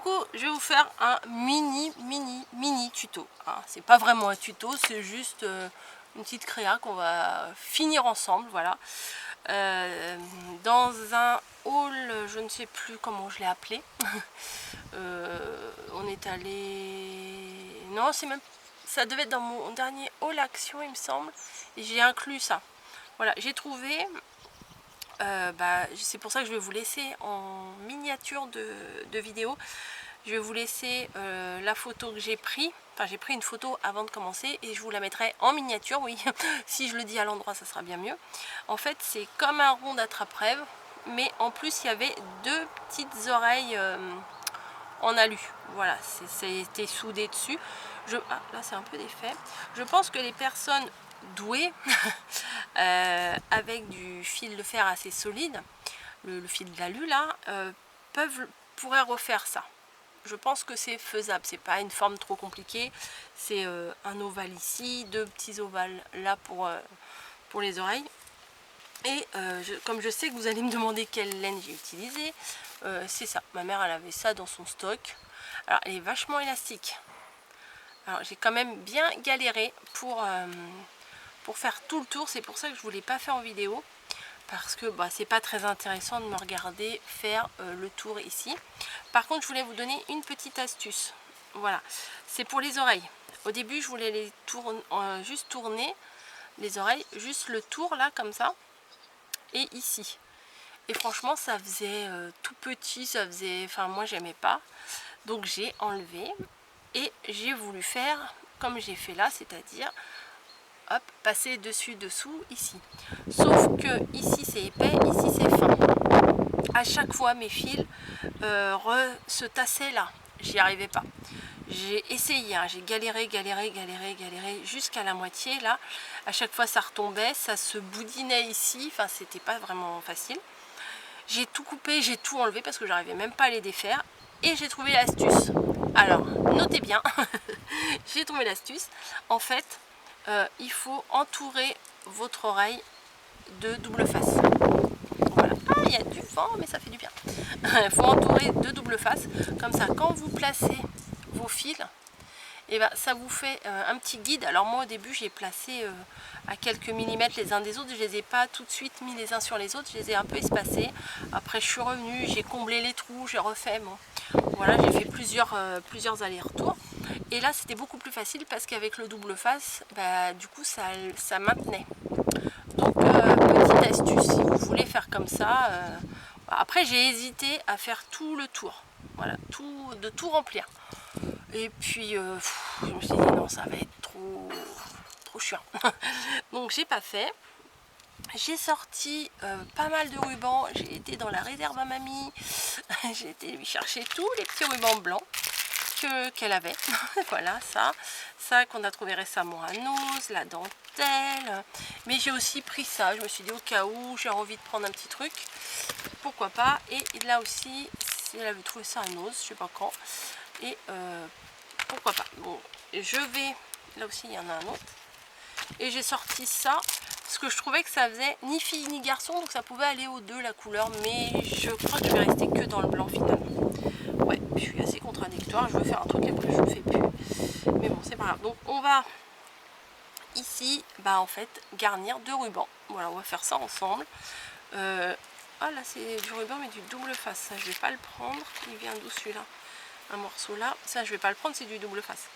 coucou, je vais vous faire un mini tuto. Hein. C'est pas vraiment un tuto, c'est juste une petite créa qu'on va finir ensemble, voilà. Dans un haul, je ne sais plus comment je l'ai appelé. On est allé... Non, c'est même... Ça devait être dans mon dernier haul action, il me semble. Et j'ai inclus ça. Voilà, j'ai trouvé... c'est pour ça que je vais vous laisser en miniature de vidéo. Je vais vous laisser la photo que j'ai prise. Enfin, j'ai pris une photo avant de commencer et je vous la mettrai en miniature, oui. Si je le dis à l'endroit, ça sera bien mieux. En fait, c'est comme un rond d'attrape-rêve, mais en plus, il y avait deux petites oreilles en alu. Voilà, c'était soudé dessus. Ah, là, c'est un peu défait. Je pense que les personnes douées, avec du fil de fer assez solide, le fil d'alu là, pourraient refaire ça. Je pense que c'est faisable, c'est pas une forme trop compliquée. C'est un ovale ici, deux petits ovales là pour les oreilles. Et comme je sais que vous allez me demander quelle laine j'ai utilisé, c'est ça. Ma mère, elle avait ça dans son stock. Alors, elle est vachement élastique. Alors, j'ai quand même bien galéré pour faire tout le tour. C'est pour ça que je voulais pas faire en vidéo. Parce que c'est pas très intéressant de me regarder faire le tour ici. Par contre, je voulais vous donner une petite astuce. Voilà, c'est pour les oreilles. Au début, je voulais les juste tourner les oreilles, juste le tour là, comme ça, et ici. Et franchement, ça faisait tout petit, ça faisait... Enfin, moi, j'aimais pas. Donc, j'ai enlevé et j'ai voulu faire comme j'ai fait là, c'est-à-dire... Hop, passer dessus dessous ici, sauf que ici c'est épais, ici c'est fin. À chaque fois mes fils se tassaient là, j'y arrivais pas. J'ai essayé, hein, j'ai galéré jusqu'à la moitié là. À chaque fois ça retombait, ça se boudinait ici, enfin c'était pas vraiment facile. J'ai tout coupé, j'ai tout enlevé parce que j'arrivais même pas à les défaire. Et j'ai trouvé l'astuce. Alors notez bien, j'ai trouvé l'astuce. En fait, il faut entourer votre oreille de double face. Voilà. Ah, il y a du vent, mais ça fait du bien. Il faut entourer de double face. Comme ça, quand vous placez vos fils, et ça vous fait un petit guide. Alors moi, au début, j'ai placé à quelques millimètres les uns des autres. Je les ai pas tout de suite mis les uns sur les autres. Je les ai un peu espacés. Après, je suis revenue, j'ai comblé les trous, j'ai refait. Bon. Voilà, j'ai fait plusieurs allers-retours. Et là, c'était beaucoup plus facile parce qu'avec le double face, du coup, ça maintenait. Donc, petite astuce, si vous voulez faire comme ça. Après, j'ai hésité à faire tout le tour. Voilà, de tout remplir. Et puis, je me suis dit, non, ça va être trop chiant. Donc, j'ai pas fait. J'ai sorti pas mal de rubans. J'ai été dans la réserve à mamie. J'ai été lui chercher tous les petits rubans blancs qu'elle avait. Voilà, ça qu'on a trouvé récemment à Noz, la dentelle. Mais j'ai aussi pris ça. Je me suis dit au cas où j'ai envie de prendre un petit truc, pourquoi pas. Et là aussi, si elle avait trouvé ça à Noz, je sais pas quand. Et pourquoi pas. Bon, je vais... Là aussi, il y en a un autre. Et j'ai sorti ça parce que je trouvais que ça faisait ni fille ni garçon, donc ça pouvait aller aux deux la couleur, mais je crois que je vais rester que dans le blanc finalement. Ouais, je suis assez contradictoire, je veux faire un truc après je ne fais plus, mais bon c'est pas grave. Donc on va ici en fait garnir de ruban. Voilà, on va faire ça ensemble. Ah là c'est du ruban mais du double face, ça je vais pas le prendre. Il vient d'où celui-là? Un morceau là, ça je vais pas le prendre, c'est du double face.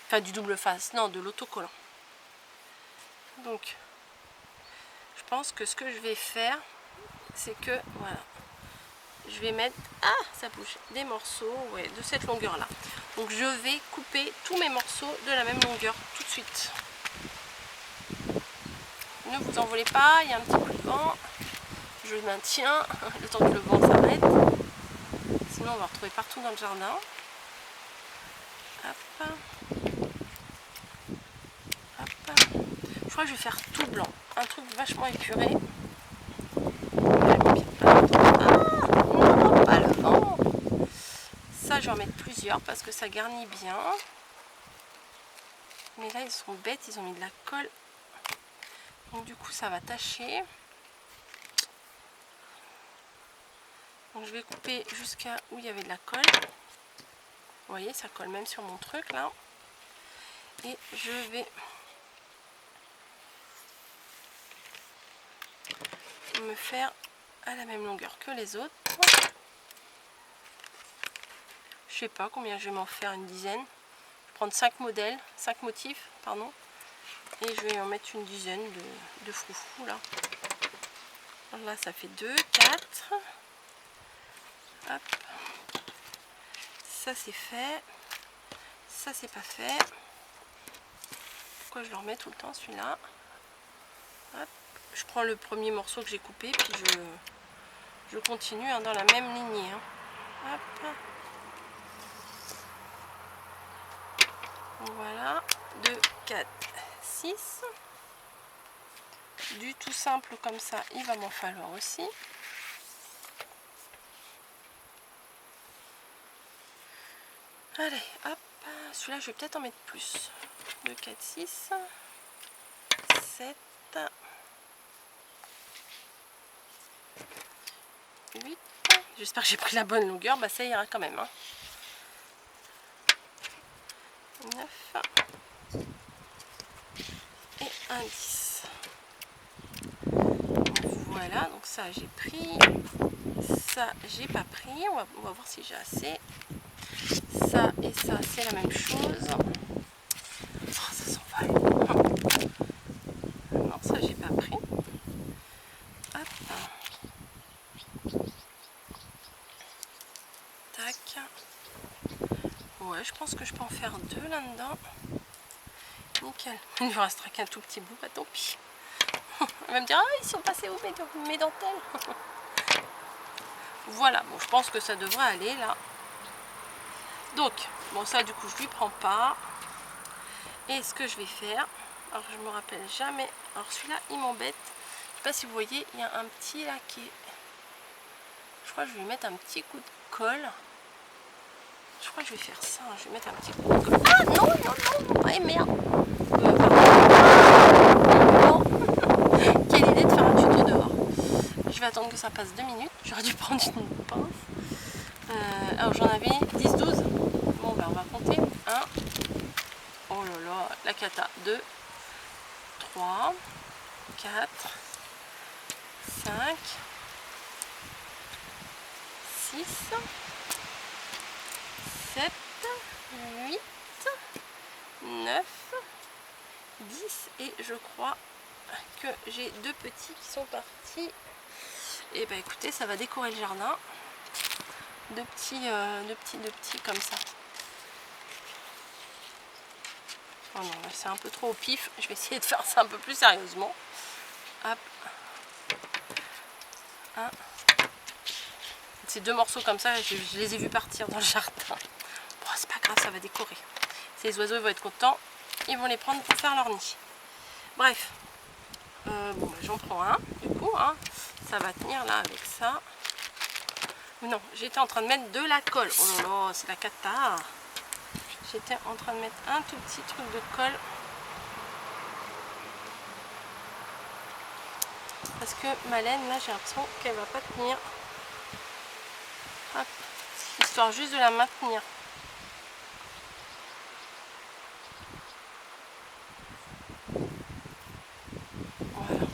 Enfin du double face, non, de l'autocollant. Donc je pense que ce que je vais faire, c'est que voilà, je vais mettre, ça bouge, des morceaux de cette longueur là. Donc je vais couper tous mes morceaux de la même longueur tout de suite. Ne vous envolez pas, il y a un petit peu de vent. Je maintiens le temps que le vent s'arrête. Sinon on va retrouver partout dans le jardin. Hop. Hop. Je crois que je vais faire tout blanc. Un truc vachement épuré. Non, pas le vent. Ça je vais en mettre plusieurs parce que ça garnit bien. Mais là ils sont bêtes, ils ont mis de la colle. Donc du coup ça va tacher. Donc je vais couper jusqu'à où il y avait de la colle. Vous voyez, ça colle même sur mon truc là. Et je vais me faire à la même longueur que les autres. Je sais pas combien je vais m'en faire, une dizaine. Je vais prendre 5 modèles, 5 motifs, pardon. Et je vais en mettre une dizaine de froufrous là. Là ça fait 2, 4. Hop. Ça c'est fait. Ça c'est pas fait. Pourquoi je le remets tout le temps celui-là? Je prends le premier morceau que j'ai coupé, puis je continue hein, dans la même lignée. Hein. Hop. Voilà. 2, 4, 6. Du tout simple comme ça, il va m'en falloir aussi. Allez, hop. Celui-là, je vais peut-être en mettre plus. 2, 4, 6, 7, 8. J'espère que j'ai pris la bonne longueur. Bah, ça ira quand même. Hein. 9. Et un 10. Voilà, donc ça j'ai pris. Ça, j'ai pas pris. On va voir si j'ai assez. Ça et ça, c'est la même chose. Oh, ça s'envole. Non, ça, j'ai pas pris. Hop. Tac. Ouais, je pense que je peux en faire 2 là-dedans. Nickel. Il ne me restera qu'un tout petit bout, bah tant pis. Elle va me dire, ah, ils sont passés où mes dentelles? Voilà, bon, je pense que ça devrait aller là. Donc, bon, ça du coup, je lui prends pas. Et ce que je vais faire, alors je me rappelle jamais, alors celui-là, il m'embête. Je sais pas si vous voyez, il y a un petit là qui est... Je crois que je vais mettre un petit coup de colle. Je crois que je vais faire ça, je vais mettre un petit coup de colle. Ah non, non, non, ah merde. Quelle idée de faire un tuto dehors. Je vais attendre que ça passe 2 minutes. J'aurais dû prendre une pince. Alors j'en avais 10-12. Bon ben on va compter. 1. Oh là là, la cata. 2, 3, 4, 5, 6, 7, 8, 9, 10 et je crois que j'ai 2 petits qui sont partis. Et ben écoutez, ça va décorer le jardin. 2 petits comme ça. Oh non, c'est un peu trop au pif. Je vais essayer de faire ça un peu plus sérieusement. Hop. 1. Ces 2 morceaux comme ça, je les ai vus partir dans le jardin. Bon, c'est pas grave, ça va décorer. Ces oiseaux ils vont être contents. Ils vont les prendre pour faire leur nid. Bref. Bon, bah, j'en prends un. Du coup, hein, ça va tenir là avec ça. Non, j'étais en train de mettre de la colle. Oh là là, c'est la cata. J'étais en train de mettre un tout petit truc de colle. Parce que ma laine, là, j'ai l'impression qu'elle va pas tenir. Hop. Histoire juste de la maintenir. Voilà.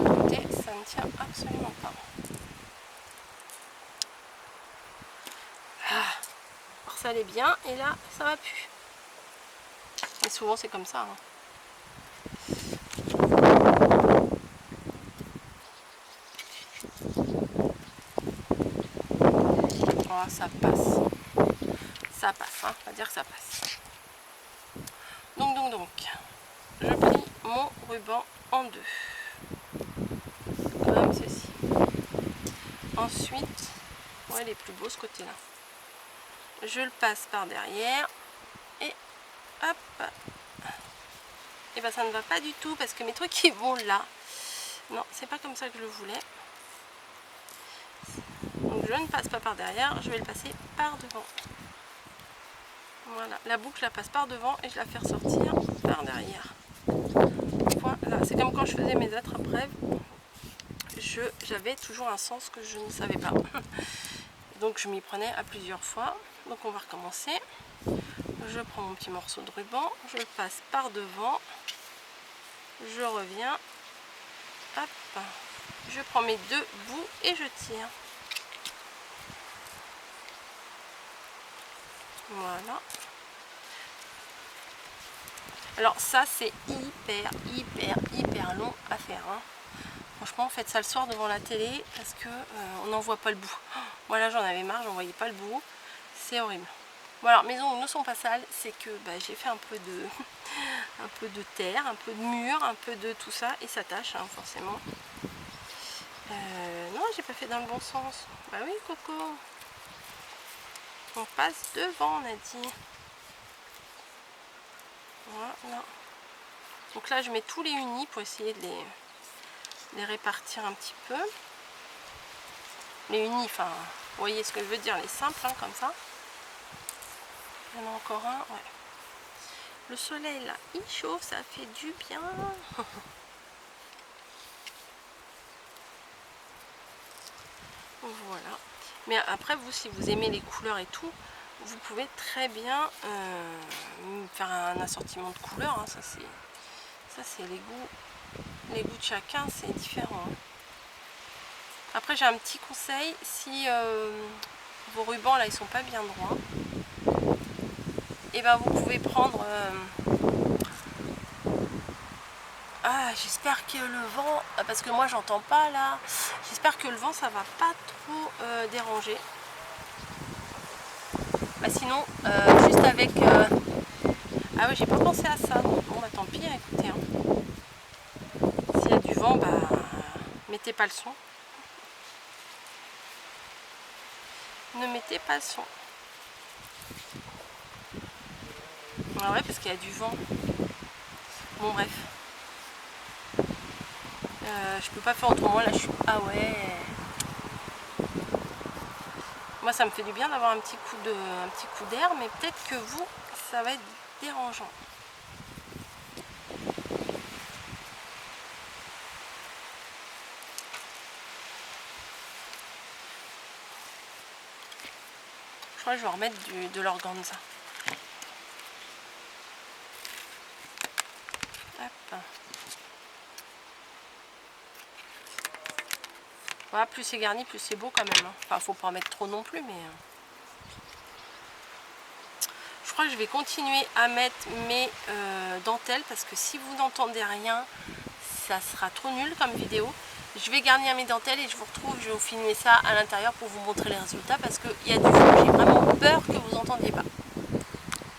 Écoutez, ça ne tient absolument pas. Ah. Alors ça allait bien, et là, ça va plus. Et souvent, c'est comme ça. Hein. Oh, ça passe. Ça passe, hein. On va dire que ça passe. Donc, je plie mon ruban en 2. Comme ceci. Ensuite, ouais, il est plus beau ce côté-là. Je le passe par derrière. Et hop. Et ben ça ne va pas du tout parce que mes trucs ils vont là. Non, c'est pas comme ça que je le voulais. Donc je ne passe pas par derrière, je vais le passer par devant. Voilà, la boucle je la passe par devant et je la fais ressortir par derrière. Voilà, c'est comme quand je faisais mes attrape-rêves. j'avais toujours un sens que je ne savais pas. Donc je m'y prenais à plusieurs fois. Donc on va recommencer. Je prends mon petit morceau de ruban, je le passe par devant, je reviens, hop, je prends mes deux bouts et je tire. Voilà. Alors ça c'est hyper long à faire. Hein. Franchement, faites ça le soir devant la télé parce que on n'en voit pas le bout. Moi là j'en avais marre, j'en voyais pas le bout. C'est horrible. Bon alors mes ongles ne sont pas sales, c'est que j'ai fait un peu de terre, un peu de mur, un peu de tout ça et ça tâche hein, forcément. Non, j'ai pas fait dans le bon sens. Bah oui Coco. On passe devant, on a dit. Voilà. Donc là je mets tous les unis pour essayer de les répartir un petit peu. Les unis, enfin, vous voyez ce que je veux dire, les simples hein, comme ça. Il y en a encore un, ouais. Le soleil là, il chauffe, ça fait du bien. Voilà. Mais après, vous, si vous aimez les couleurs et tout, vous pouvez très bien faire un assortiment de couleurs. Hein. Ça, c'est les goûts de chacun, c'est différent. Hein. Après, j'ai un petit conseil. Si vos rubans là, ils sont pas bien droits, et ben vous pouvez prendre. J'espère que le vent, parce que moi j'entends pas là, j'espère que le vent ça va pas trop déranger. Sinon, juste avec... Ah ouais, j'ai pas pensé à ça. Bon bah tant pis, hein, écoutez. Hein. S'il y a du vent, mettez pas le son. Ne mettez pas le son. Ah ouais, parce qu'il y a du vent. Bon bref. Je peux pas faire autrement, là je suis... Ah ouais. Moi ça me fait du bien d'avoir un petit coup d'air, mais peut-être que vous, ça va être dérangeant. Je crois que je vais remettre de l'organza. Hop. Voilà, plus c'est garni, plus c'est beau quand même. Hein. Enfin, faut pas en mettre trop non plus, mais... Je crois que je vais continuer à mettre mes dentelles, parce que si vous n'entendez rien, ça sera trop nul comme vidéo. Je vais garnir mes dentelles et je vous retrouve, je vais vous filmer ça à l'intérieur pour vous montrer les résultats, parce qu'il y a du vent. J'ai vraiment peur que vous n'entendiez pas.